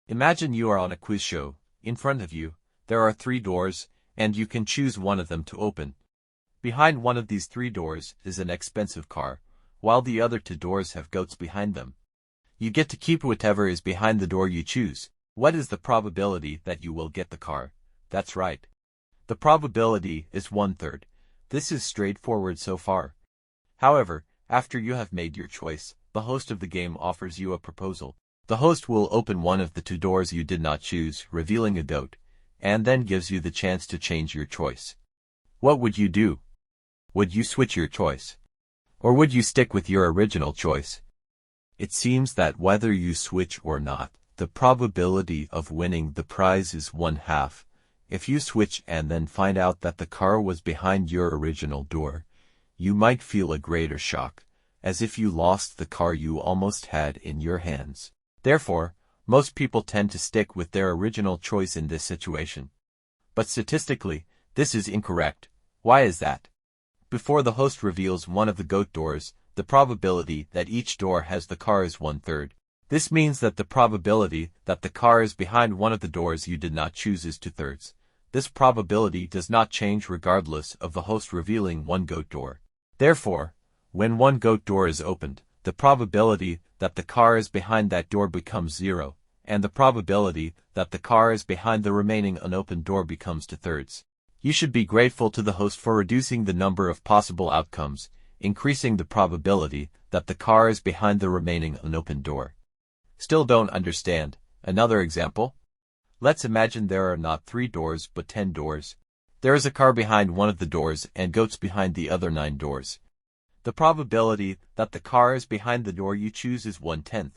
Imagine you are on a quiz show. In front of you, there are 3 doors, and you can choose one of them to open. Behind one of these 3 doors is an expensive car, while the other 2 doors have goats behind them. You get to keep whatever is behind the door you choose. What is the probability that you will get the car? That's right. The probability is 1/3. This is straightforward so far. However, after you have made your choice, the host of the game offers you a proposal. The host will open one of the 2 doors you did not choose, revealing a goat, and then gives you the chance to change your choice. What would you do? Would you switch your choice? Or would you stick with your original choice? It seems that whether you switch or not, the probability of winning the prize is 1/2. If you switch and then find out that the car was behind your original door, you might feel a greater shock, as if you lost the car you almost had in your hands. Therefore, most people tend to stick with their original choice in this situation. But statistically, this is incorrect. Why is that? Before the host reveals one of the goat doors, the probability that each door has the car is 1/3. This means that the probability that the car is behind one of the doors you did not choose is 2/3. This probability does not change regardless of the host revealing one goat door. Therefore, when one goat door is opened, the probability that the car is behind that door becomes 0, and the probability that the car is behind the remaining unopened door becomes 2/3. You should be grateful to the host for reducing the number of possible outcomes, increasing the probability that the car is behind the remaining unopened door. Still don't understand? Another example? Let's imagine there are not 3 doors but 10 doors. There is a car behind one of the doors and goats behind the other 9 doors. The probability that the car is behind the door you choose is 1/10.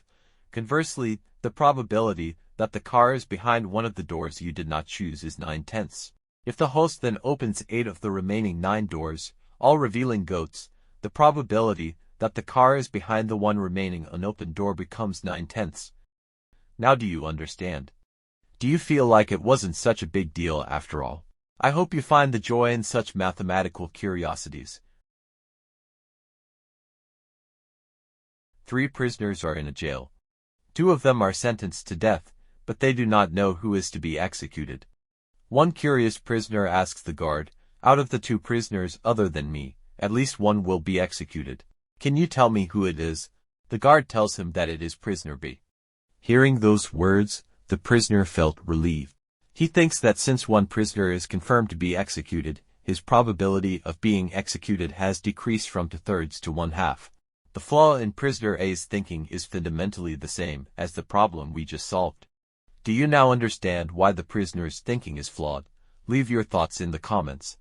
Conversely, the probability that the car is behind one of the doors you did not choose is 9/10. If the host then opens 8 of the remaining 9 doors, all revealing goats, the probability that the car is behind the one remaining unopened door becomes 9/10. Now do you understand? Do you feel like it wasn't such a big deal after all? I hope you find the joy in such mathematical curiosities. 3 prisoners are in a jail. 2 of them are sentenced to death, but they do not know who is to be executed. One curious prisoner asks the guard, "Out of the 2 prisoners other than me, at least one will be executed. Can you tell me who it is?" The guard tells him that it is prisoner B. Hearing those words, the prisoner felt relieved. He thinks that since one prisoner is confirmed to be executed, his probability of being executed has decreased from 2/3 to 1/2. The flaw in prisoner A's thinking is fundamentally the same as the problem we just solved. Do you now understand why the prisoner's thinking is flawed? Leave your thoughts in the comments.